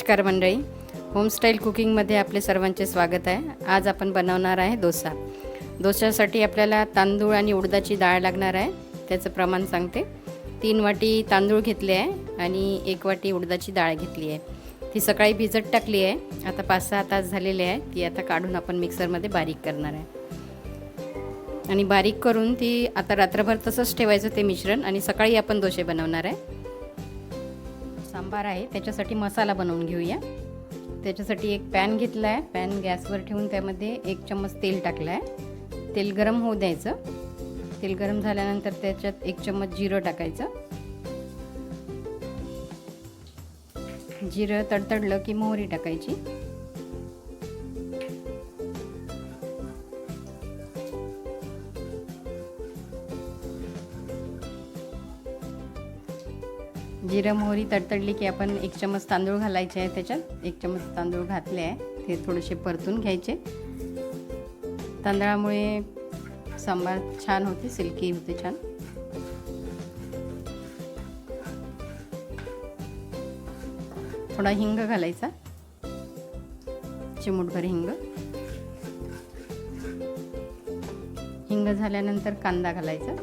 नमस्कार मंडळी, होमस्टाईल कुकिंगमध्ये आपले सर्वांचे स्वागत आहे। आज आपण बनवणार आहे डोसा। डोशासाठी आपल्याला तांदूळ आणि उडदाची डाळ लागणार आहे। त्याचं प्रमाण सांगते। 3 वाटी तांदूळ घेतले आहे आणि 1 वाटी उडदाची डाळ घेतली आहे। ती सकाळी भिजत टाकली आहे। आता 5-6 तास झालेले आहे। ती आता काढून आपण मिक्सरमध्ये बारीक करणार आहे आणि बारीक करून ती आता रात्रभर तसंच ठेवायचं ते मिश्रण आणि सकाळी आपण डोसे बनवणार आहे। सांबार आहे, त्याच्यासाठी मसाला बनवून घेऊया। त्याच्यासाठी एक पॅन घेतला आहे। पॅन गॅसवर ठेवून त्यामध्ये 1 चम्मच तेल टाकलं आहे। तेल गरम होऊ द्यायचं। तेल गरम झाल्यानंतर त्याच्यात 1 चम्मच जिरं टाकायचं। जिरं तडतडलं की मोहरी टाकायची। जिरं मोहरी तडतडली की आपण 1 चम्मच तांदूळ घालायचे आहे। त्याच्यात 1 चम्मच तांदूळ घातले आहे। ते थोडेसे परतून घ्यायचे। तांदळामुळे सांबार छान होते, सिल्की होते छान। थोडा हिंग घालायचा, चिमूटभर हिंग। हिंग झाल्यानंतर कांदा घालायचा।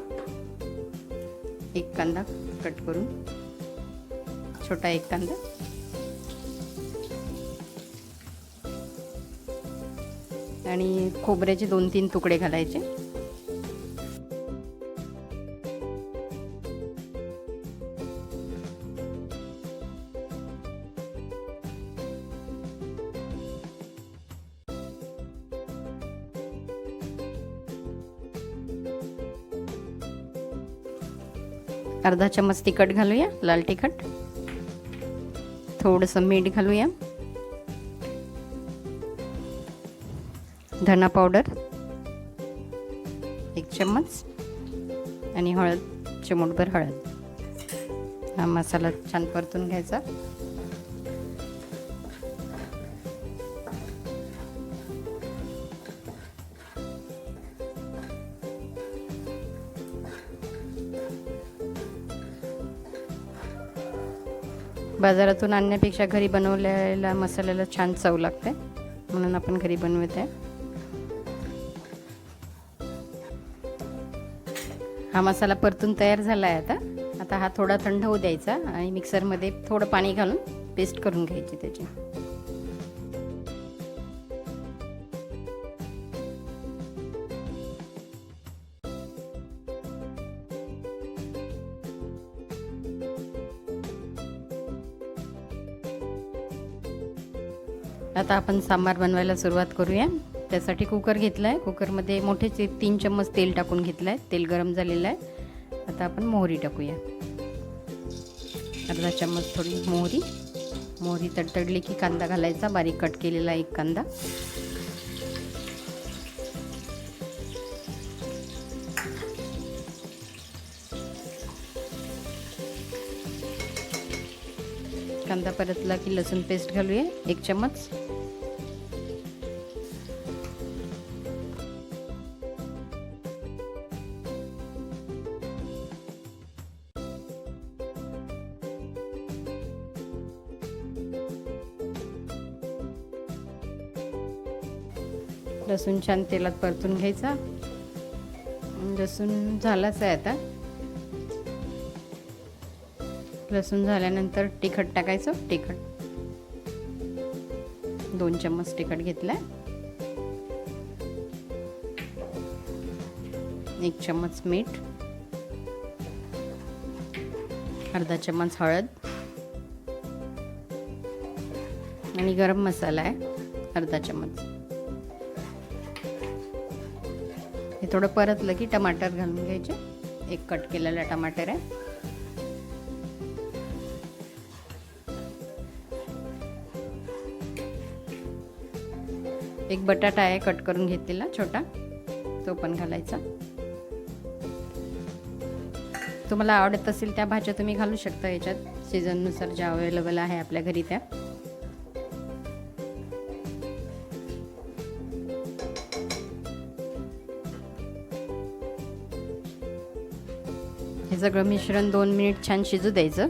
1 कांदा कट करून, छोटा 1 कांदा। आणि खोबऱ्याचे 2-3 तुकडे घालायचे। अर्धा चम्मच तिखट घालूया, लाल तिखट। थोडंसं मीठ घालूया। धना पावडर 1 चम्मच आणि हळद, चिमूटभर हळद। हा मसाला छान परतून घ्यायचा। बाजारातून आणण्यापेक्षा घरी बनवलेल्या मसाल्याला छान चव लागते, म्हणून आपण घरी बनवत आहे। हा मसाला परतून तयार झाला आहे। आता हा थोडा थंड होऊ द्यायचा आणि मिक्सरमध्ये थोडं पाणी घालून पेस्ट करून घ्यायची त्याची। आता आपण सांबार बनवायला सुरुवात करूया। त्यासाठी कुकर घेतला आहे। कुकरमध्ये मोठे 3 चम्मच तेल टाकून घेतलं आहे। तेल गरम झालेलं आहे। आता आपण मोहरी टाकूया। अर्धा चम्मच थोडी मोहरी। मोहरी तडतडली की कांदा घालायचा, बारीक कट केलेला 1 कांदा। कांदा परतला की लसूण पेस्ट घालूया 1 चम्मच। लसूण छान तेलात परतून घ्यायचा। लसूण झालाच आहे आता। लसूण झाल्यानंतर तिखट टाकायचं। तिखट 2 चम्मच तिखट घेतलाय। 1 चम्मच मीठ, अर्धा चम्मच हळद आणि गरम मसाला आहे अर्धा चम्मच। हे थोडं परतलं की टमाटर घालून घ्यायचे। 1 कट केलेला टमाटर आहे। एक बटाटा आहे कट करून घेतलेला छोटा, तो पण घालायचा। तुम्हाला आवडत असेल त्या भाज्या तुम्ही घालू शकता याच्यात, सीझननुसार ज्या अवेलेबल आहे आपल्या घरी त्या। हे सगळं मिश्रण 2 मिनिट छान शिजू द्यायचं।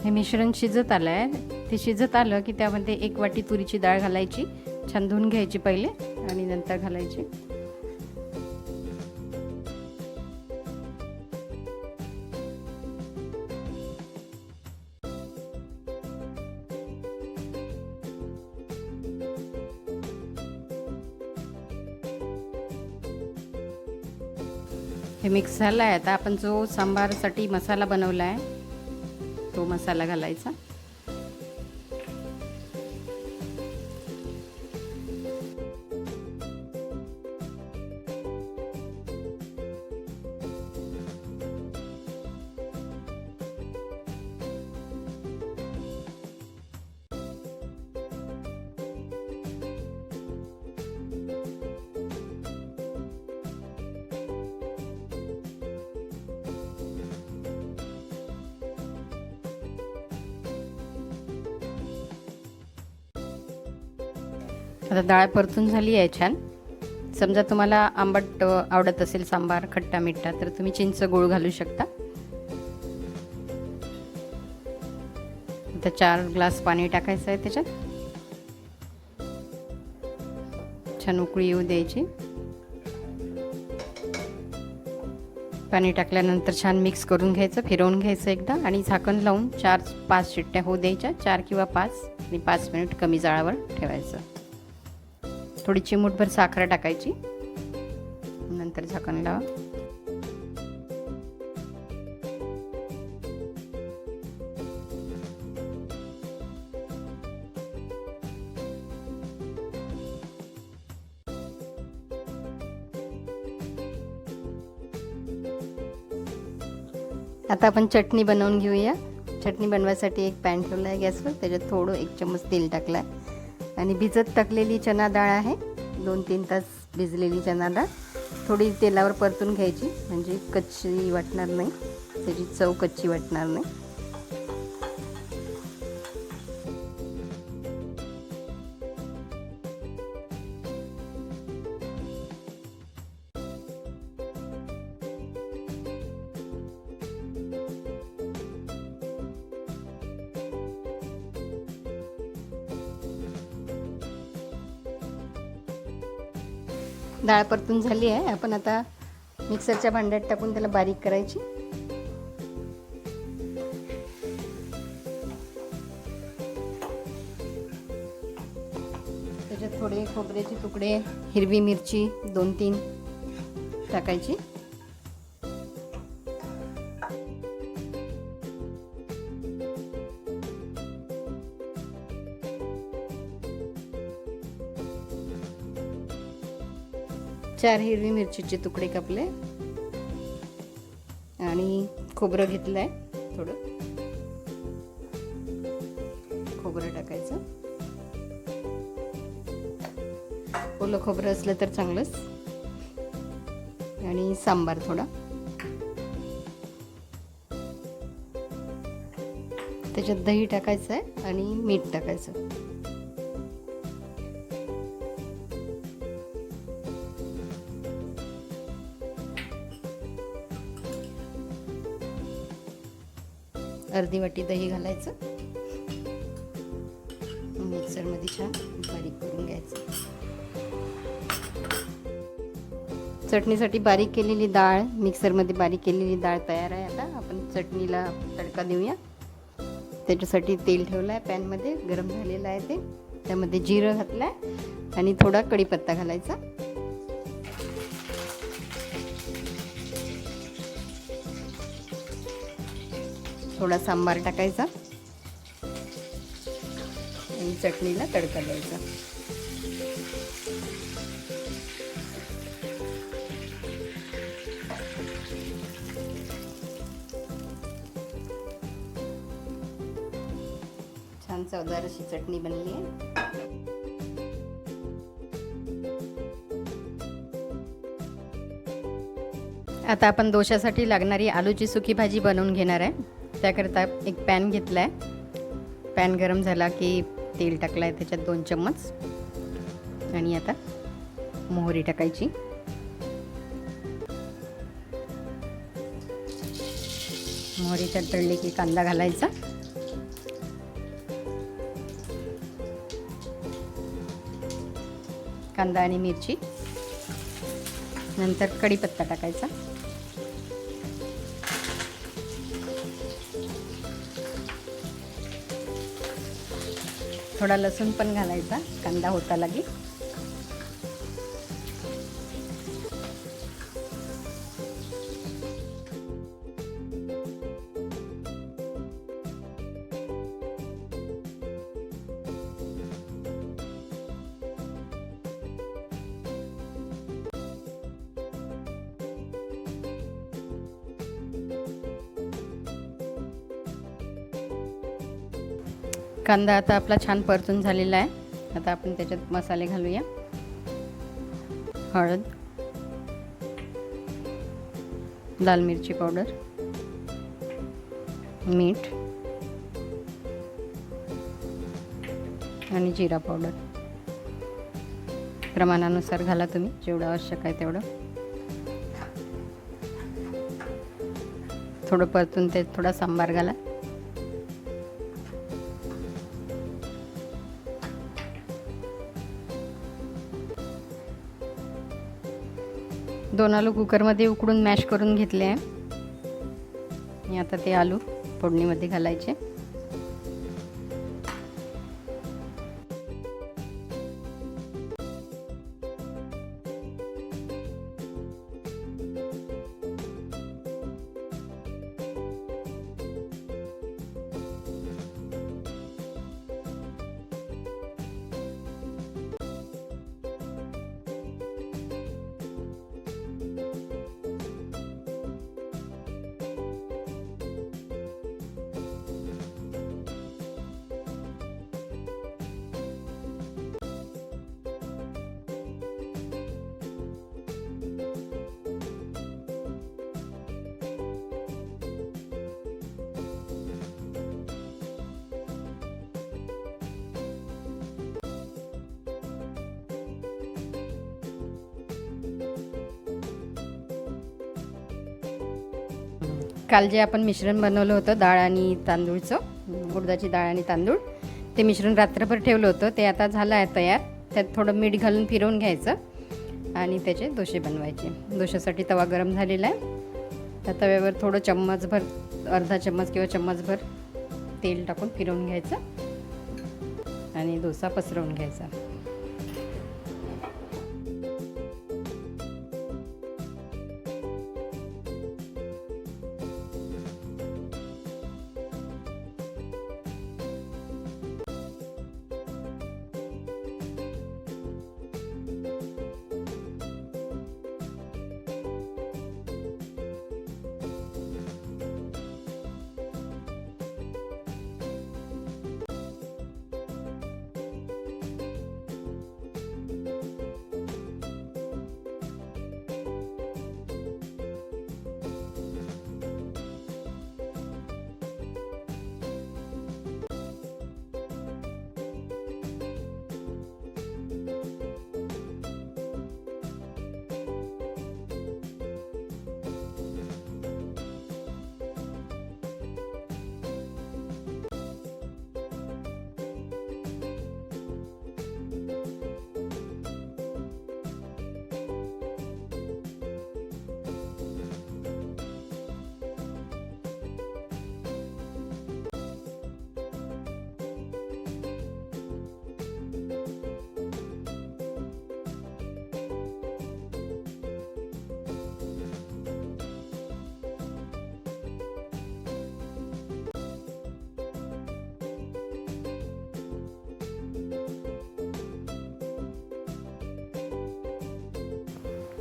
हे मिश्रण शिजत आलं आहे. ते शिजत आलं की त्यामध्ये 1 वाटी तुरीची डाळ घालायची, छान धुवून घ्यायची पहिले आणि नंतर घालायची. हे मिक्स झालं आहे. आता आपण जो सांबारसाठी मसाला बनवला आहे तो मसाला घालायचा. आता डाळ परतून झाली आहे छान. समजा तुम्हाला आंबट आवडत असेल सांबार, खट्टा मिठा, तर तुम्ही चिंच गूळ घालू शकता. आता 4 ग्लास पाणी टाकायचं आहे त्याच्यात. छान उकळी येऊ द्यायची. पाणी टाकल्यानंतर छान मिक्स करून घ्यायचं, फिरवून घ्यायचं एकदा आणि झाकण लावून 4-5 शिट्ट्या होऊ द्यायच्या. 4 किंवा 5 आणि 5 मिनिट कमी जाळावर ठेवायचं. थोडी चिमूटभर साखर टाकायची, नंतर झाकण लावा. आता आपण चटणी बनवून घेऊया. चटणी बनवायसाठी एक पॅन ठेवला आहे गॅसवर. त्याच्यात थोडं 1 चम्मच तेल टाकलं आहे आणि भिजत टाकलेली चना डाळ आहे. 2-3 तास भिजलेली चना डाळ थोडी तेलावर परतून घ्यायची, म्हणजे कच्ची वाटणार नाही, त्याची चव कच्ची वाटणार नाही. डाळ परतून झाली आहे. आपण आता मिक्सरच्या भांड्यात टाकून त्याला बारीक करायची. त्याच्यात थोडे खोबऱ्याचे तुकडे, हिरवी मिरची 2-3 टाकायची. चार हिरवी मिरचीचे तुकडे कापले आणि खोबरं घेतलंय. थोडं खोबरं टाकायचं. ओलं खोबरं असलं तर चांगलंच. आणि सांबार थोडा. त्याच्यात दही टाकायचं आहे आणि मीठ टाकायचं. अर्धी वाटी दही घालायचं. मिक्सरमध्ये छान बारीक करून घ्यायचं. चटणीसाठी बारीक केलेली डाळ, मिक्सरमध्ये बारीक केलेली डाळ तयार आहे. आता आपण चटणीला तडका देऊया. त्याच्यासाठी तेल ठेवलं आहे पॅनमध्ये, गरम झालेलं आहे ते. त्यामध्ये जिरं घातलं आहे आणि थोडा कढीपत्ता घालायचा. थोडा सांबार टाकायचा आणि चटणीला तडका द्यायचा. छान चवदार अशी चटणी बनली आहे. आता आपण डोशासाठी लागणारी आलूची सुकी भाजी बनवून घेणार आहे. त्याकरता एक पॅन घेतला आहे. पॅन गरम झाला की तेल टाकलं आहे, त्याच्यात 2 चम्मच. आणि आता मोहरी टाकायची. मोहरी तडतडली की कांदा घालायचा. कांदा आणि मिरची, नंतर कढीपत्ता टाकायचा, थोडा लसूण पण घालायचा कांदा होता लागी. कांदा आता आपला छान परतून झालेला आहे. आता आपण त्याच्यात मसाले घालूया. हळद, लाल मिरची पावडर, मीठ आणि जिरा पावडर. प्रमाणानुसार घाला तुम्ही, जेवढं आवश्यक आहे तेवढं. थोडं परतून ते थोडा सांबार घाला. दोन आलू कुकरमध्ये उकडून मॅश करून घेतले आहे. आणि आता ते आलू फोडणीमध्ये घालायचे. काल जे आपण मिश्रण बनवलं होतं डाळ आणि तांदूळचं, उडदाची डाळ आणि तांदूळ, ते मिश्रण रात्रभर ठेवलं होतं. ते आता झालं आहे तयार. त्यात थोडं मीठ घालून फिरवून घ्यायचं आणि त्याचे डोसे बनवायचे. डोशासाठी तवा गरम झालेला आहे. त्या तव्यावर थोडं चम्मचभर, अर्धा चम्मच किंवा चम्मचभर तेल टाकून फिरवून घ्यायचं आणि डोसा पसरवून घ्यायचा.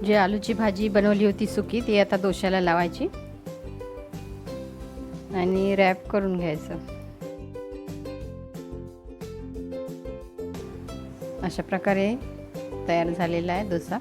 जी आलूची भाजी बनवली होती सुकी, ती आता डोश्याला लावायची आणि रॅप करून घ्यायचं. अशा प्रकारे तयार झालेला आहे डोसा.